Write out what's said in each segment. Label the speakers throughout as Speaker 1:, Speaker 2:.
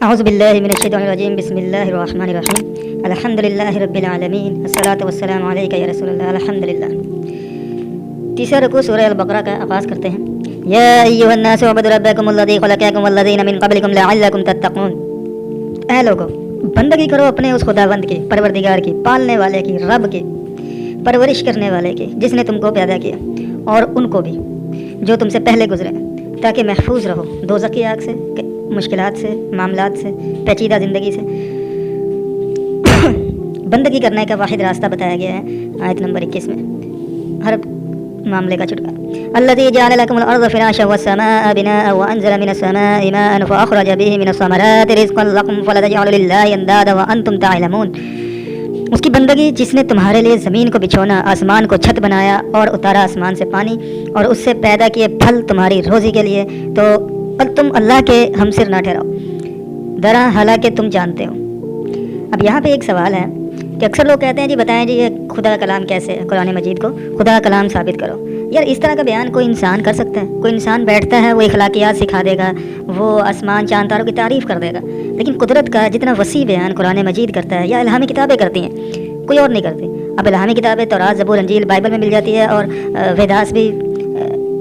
Speaker 1: اعوذ باللہ من الشیطان الرجیم بسم اللہ الرحمن الرحیم الحمدللہ رب العالمین الصلاۃ والسلام علیک یا رسول اللہ الحمدللہ۔ تیسرا رکوع سورہ البقرہ کا آغاز کرتے ہیں۔ یا ایھا الناس اعبدوا ربکم الذی خلقکم والذین من قبلکم لعلکم تتقون۔ اے لوگو، بندگی کرو اپنے اس خداوند کی، پروردگار کی، پالنے والے کی، رب کی، پرورش کرنے والے کی، جس نے تم کو پیدا کیا، اور ان کو بھی جو تم سے پہلے گزرے، تاکہ محفوظ رہو دوزخ کی آگ سے، مشکلات سے، معاملات سے، پیچیدہ زندگی سے۔ بندگی کرنے کا واحد راستہ بتایا گیا ہے آیت نمبر 21 میں، ہر معاملے کا چھٹکارا۔ الذی جعل لکم الارض فراشا والسماء بناء وانزل من السماء ماء فاخرج به من الثمرات رزقا لکم فلا تجعلوا للہ اندادا وانتم تعلمون۔ اس کی بندگی جس نے تمہارے لیے زمین کو بچھونا، آسمان کو چھت بنایا اور اتارا آسمان سے پانی، اور اس سے پیدا کیے پھل تمہاری روزی کے لیے، تو تم اللہ کے ہمسر نہ ٹھہراؤ، درا حالانکہ تم جانتے ہو۔ اب یہاں پہ ایک سوال ہے کہ اکثر لوگ کہتے ہیں جی بتائیں جی یہ خدا کا کلام کیسے ہے، قرآن مجید کو خدا کا کلام ثابت کرو۔ یار اس طرح کا بیان کوئی انسان کر سکتا ہے؟ کوئی انسان بیٹھتا ہے وہ اخلاقیات سکھا دے گا، وہ آسمان چاند تاروں کی تعریف کر دے گا، لیکن قدرت کا جتنا وسیع بیان قرآن مجید کرتا ہے یا الہامی کتابیں کرتی ہیں، کوئی اور نہیں کرتی۔ اب الہامی کتابیں تورات، زبور، انجیل، بائبل میں مل جاتی ہے، اور ویداس بھی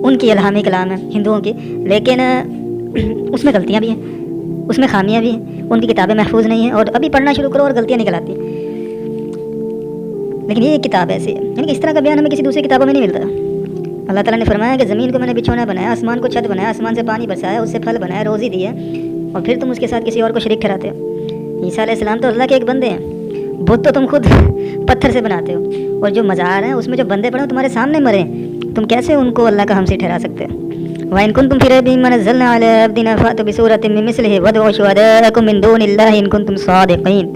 Speaker 1: ان کی الہامی کلام ہے ہندوؤں کی، لیکن اس میں غلطیاں بھی ہیں، اس میں خامیاں بھی ہیں، ان کی کتابیں محفوظ نہیں ہیں، اور ابھی پڑھنا شروع کرو اور غلطیاں نکل آتی ہیں۔ لیکن یہ ایک کتاب ایسی ہے، یعنی کہ اس طرح کا بیان ہمیں کسی دوسری کتابوں میں نہیں ملتا۔ اللہ تعالیٰ نے فرمایا کہ زمین کو میں نے بچھونا بنایا، آسمان کو چھت بنایا، آسمان سے پانی برسایا، اس سے پھل بنایا، روزی دی ہے، اور پھر تم اس کے ساتھ کسی اور کو شریک ٹھہراتے ہو۔ عیسیٰ علیہ السلام تو اللہ کے ایک بندے ہیں، بت تو تم خود پتھر سے بناتے ہو، اور جو مزار ہیں اس میں جو بندے پڑے تمہارے سامنے مرے، تم کیسے ان کو اللہ کا ہمسر ٹھہرا سکتے ہو؟ وَإِن كُنتُمْ فِي رَيْبٍ مِّمَّا نَزَّلْنَا عَلَىٰ عَبْدِنَا فَأْتُوا بِسُورَةٍ مِّن مِّثْلِهِ وَادْعُوا شُهَدَاءَكُم مِّن دُونِ اللَّهِ إِن كُنتُمْ صَادِقِينَ۔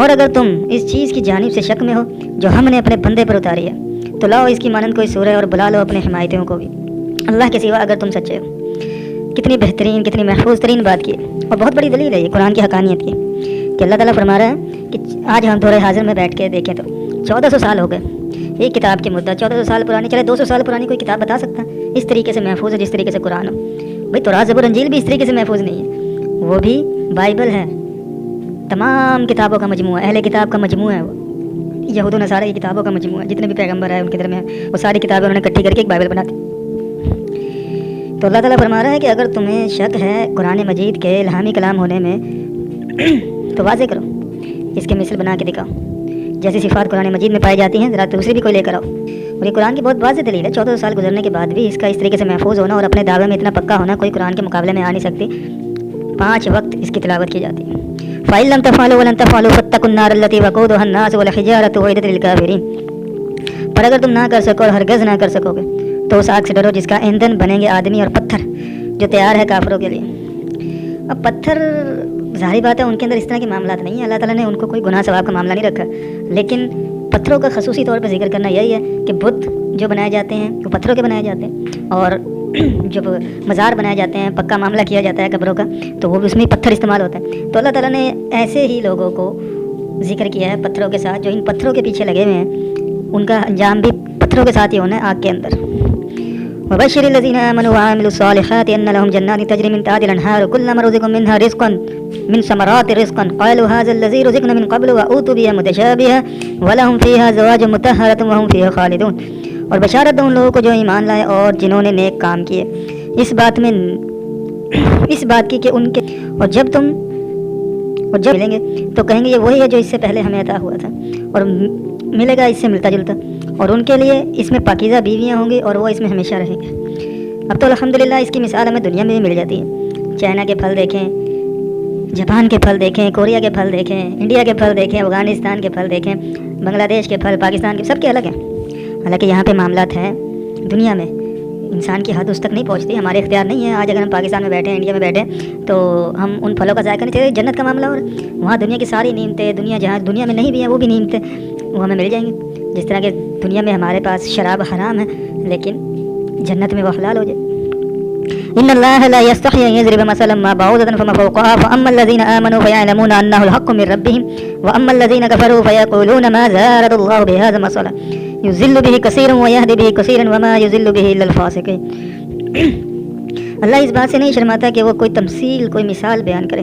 Speaker 1: اور اگر تم اس چیز کی جانب سے شک میں ہو جو ہم نے اپنے بندے پر اتاری ہے، تو لاؤ اس کی مانند کوئی سورہ اور بلا لو اپنے حمایتیوں کو بھی اللہ کے سوا، اگر تم سچے ہو۔ کتنی بہترین، کتنی محفوظ ترین بات کی، اور بہت بڑی دلیل ہے یہ قرآن کی حقانیت کی، کہ اللہ تعالیٰ فرما رہا ہے کہ آج ہم دور حاضر میں بیٹھ کے دیکھیں تو 1400 سال ہو گئے ایک کتاب کی مدت، 1400 سال پرانی، چلے 200 سال پرانی کوئی کتاب بتا سکتا ہے اس طریقے سے محفوظ ہے جس طریقے سے قرآن ہو؟ بھائی تورات، زبور، انجیل بھی اس طریقے سے محفوظ نہیں ہے، وہ بھی بائبل ہے، تمام کتابوں کا مجموعہ، اہل کتاب کا مجموعہ ہے، وہ یہود و نصارہ کی کتابوں کا مجموعہ ہے، جتنے بھی پیغمبر ہیں ان کے درمیان وہ ساری کتابیں انہوں نے اکٹھی کر کے ایک بائبل بنا دی۔ تو اللہ تعالیٰ فرما رہا ہے کہ اگر تمہیں شک ہے قرآن مجید کے الہامی کلام ہونے میں تو واضح کرو، اس کے مثل بنا کے دکھاؤ، جیسی صفات قرآن مجید میں پائی جاتی ہیں ذرا دوسری بھی کوئی لے کر آؤ۔ اور یہ قرآن کی بہت واضح دلیل ہے، 1400 سال گزرنے کے بعد بھی اس کا اس طریقے سے محفوظ ہونا اور اپنے دعوے میں اتنا پکا ہونا کوئی قرآن کے مقابلے میں آ نہیں سکتی۔ 5 وقت اس کی تلاوت کی جاتی ہے۔ فَإِن لَّمْ تَفْعَلُوا وَلَن تَفْعَلُوا فَاتَّقُوا النَّارَ الَّتِي وَقُودُهَا النَّاسُ وَالْحِجَارَةُ أُعِدَّتْ لِلْكَافِرِينَ۔ پر اگر تم نہ کر سکو اور ہرگز نہ کر سکو گے تو اس آگ سے ڈرو جس کا ایندھن بنیں گے آدمی اور پتھر، جو تیار ہے کافروں کے لیے۔ اب پتھر ظاہری بات ہے ان کے اندر اس طرح کے معاملات نہیں ہیں، اللہ تعالیٰ نے ان کو کوئی گناہ ثواب کا معاملہ نہیں رکھا، لیکن پتھروں کا خصوصی طور پہ ذکر کرنا یہی ہے کہ بت جو بنائے جاتے ہیں وہ پتھروں کے بنائے جاتے ہیں، اور جو مزار بنائے جاتے ہیں، پکا معاملہ کیا جاتا ہے قبروں کا، تو وہ بھی اس میں پتھر استعمال ہوتا ہے۔ تو اللہ تعالیٰ نے ایسے ہی لوگوں کو ذکر کیا ہے پتھروں کے ساتھ، جو ان پتھروں کے پیچھے لگے ہوئے ہیں، ان کا انجام بھی پتھروں کے ساتھ ہی ہونا ہے آگ کے اندر۔ وَبَشِّرِ الَّذِينَ آمَنُوا وَعَمِلُوا الصَّالِحَاتِ أَنَّ لَهُمْ جَنَّاتٍ تَجْرِي مِن تَحْتِهَا الْأَنْهَارُ كُلَّمَا رُزِقُوا مِنْهَا رِزْقًا مِنْ ثَمَرَاتِ رِزْقًا قَالُوا هَٰذَا الَّذِي رُزِقْنَا مِن قَبْلُ وَأُوتُوا بِهِ مُتَشَابِهًا وَلَهُمْ فِيهَا أَزْوَاجٌ مُطَهَّرَةٌ وَهُمْ فِيهَا خَالِدُونَ۔ اور بشارت دو ان لوگوں کو جو ایمان لائے اور جنہوں نے نیک کام کیے، اس بات کی کہ ان کے اور جب ملیں گے تو کہیں گے یہ وہی ہے جو اس سے پہلے ہمیں عطا ہوا تھا، اور ملے گا اس سے ملتا جلتا، اور ان کے لیے اس میں پاکیزہ بیویاں ہوں گی اور وہ اس میں ہمیشہ رہیں گے۔ اب تو الحمدللہ اس کی مثال ہمیں دنیا میں بھی مل جاتی ہے۔ چائنا کے پھل دیکھیں، جاپان کے پھل دیکھیں، کوریا کے پھل دیکھیں، انڈیا کے پھل دیکھیں، افغانستان کے پھل دیکھیں، بنگلہ دیش کے پھل، پاکستان کے، سب کے الگ ہیں۔ حالانکہ یہاں پہ معاملات ہیں دنیا میں، انسان کی حد اس تک نہیں پہنچتی، ہمارے اختیار نہیں ہے۔ آج اگر ہم پاکستان میں بیٹھے ہیں، انڈیا میں بیٹھے ہیں، تو ہم ان پھلوں کا ذائقہ نہیں چاہتے۔ جنت کا معاملہ، اور وہاں دنیا کی ساری نعمتیں، جہاں دنیا میں نہیں بھی ہیں وہ بھی نعمتیں وہ ہمیں مل جائیں گی۔ جس طرح کہ دنیا میں ہمارے پاس شراب حرام ہے، لیکن جنت میں وہ حلال ہو جائے۔ ان اللہ لا يستحي ان يضرب مثلا ما بعوضة فما فوقها فاما الذين امنوا فيعلمون انه الحق من ربهم واما الذين كفروا فيقولون ماذا اراد الله بهذا مثلا يضل به كثيرا ويهدي به كثيرا وما يضل به الا الفاسقين۔ اللہ اس بات سے نہیں شرماتا کہ وہ کوئی تمثیل، کوئی مثال بیان کرے،